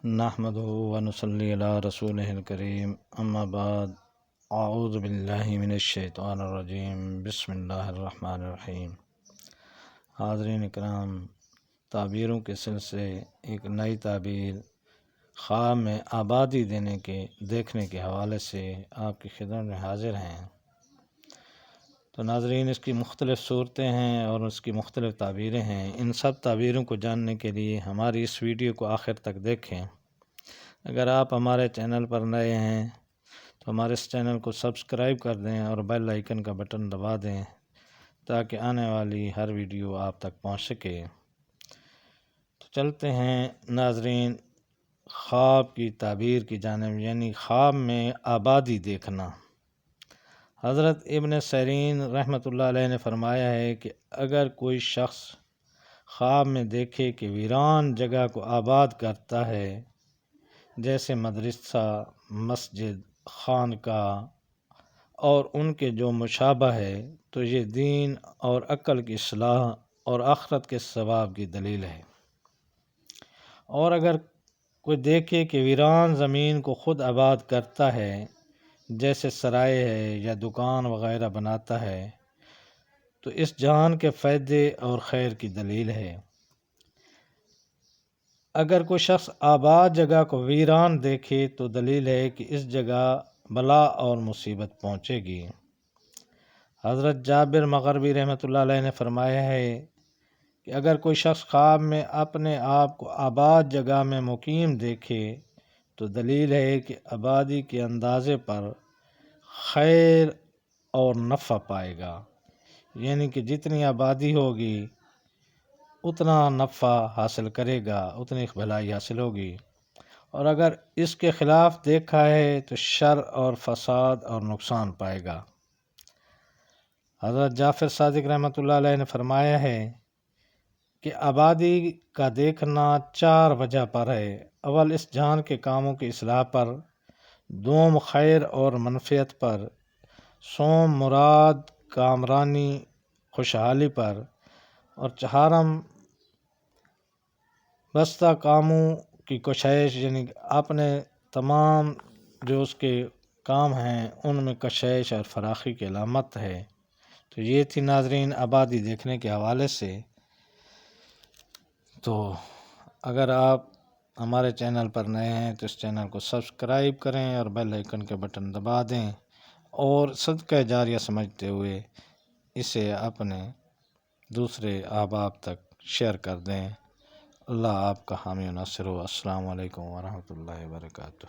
نحمده ونصلي على رسوله الكريم اما بعد اعوذ باللہ من الشیطان الرجیم بسم اللہ الرحمن الرحیم۔ حاضرین اکرام، تعبیروں کے سلسلے ایک نئی تعبیر خواب میں آبادی دیکھنے کے حوالے سے آپ کی خدمت میں حاضر ہیں۔ تو ناظرین، اس کی مختلف صورتیں ہیں اور اس کی مختلف تعبیریں ہیں۔ ان سب تعبیروں کو جاننے کے لیے ہماری اس ویڈیو کو آخر تک دیکھیں۔ اگر آپ ہمارے چینل پر نئے ہیں تو ہمارے اس چینل کو سبسکرائب کر دیں اور بیل آئیکن کا بٹن دبا دیں تاکہ آنے والی ہر ویڈیو آپ تک پہنچ سکے۔ تو چلتے ہیں ناظرین خواب کی تعبیر کی جانب، یعنی خواب میں آبادی دیکھنا۔ حضرت ابن سیرین رحمۃ اللہ علیہ نے فرمایا ہے کہ اگر کوئی شخص خواب میں دیکھے کہ ویران جگہ کو آباد کرتا ہے، جیسے مدرسہ، مسجد، خانقاہ اور ان کے جو مشابہ ہے، تو یہ دین اور عقل کی اصلاح اور آخرت کے ثواب کی دلیل ہے۔ اور اگر کوئی دیکھے کہ ویران زمین کو خود آباد کرتا ہے، جیسے سرائے ہے یا دکان وغیرہ بناتا ہے، تو اس جہان کے فائدے اور خیر کی دلیل ہے۔ اگر کوئی شخص آباد جگہ کو ویران دیکھے تو دلیل ہے کہ اس جگہ بلا اور مصیبت پہنچے گی۔ حضرت جابر مغربی رحمۃ اللہ علیہ نے فرمایا ہے کہ اگر کوئی شخص خواب میں اپنے آپ کو آباد جگہ میں مقیم دیکھے تو دلیل ہے کہ آبادی کے اندازے پر خیر اور نفع پائے گا، یعنی کہ جتنی آبادی ہوگی اتنا نفع حاصل کرے گا، اتنی بھلائی حاصل ہوگی۔ اور اگر اس کے خلاف دیکھا ہے تو شر اور فساد اور نقصان پائے گا۔ حضرت جعفر صادق رحمۃ اللہ علیہ نے فرمایا ہے کہ آبادی کا دیکھنا 4 وجہ پر ہے۔ اول، اس جہان کے کاموں کی اصلاح پر، دوم، خیر اور منفعت پر، سوم، مراد، کامرانی، خوشحالی پر، اور چہارم، بستہ کاموں کی کشش، یعنی اپنے تمام جو اس کے کام ہیں ان میں کشش اور فراخی کی علامت ہے۔ تو یہ تھی ناظرین آبادی دیکھنے کے حوالے سے۔ تو اگر آپ ہمارے چینل پر نئے ہیں تو اس چینل کو سبسکرائب کریں اور بیل آئیکن کے بٹن دبا دیں، اور صدقہ جاریہ سمجھتے ہوئے اسے اپنے دوسرے احباب تک شیئر کر دیں۔ اللہ آپ کا حامی و ناصر ہو۔ السلام علیکم ورحمۃ اللہ وبرکاتہ۔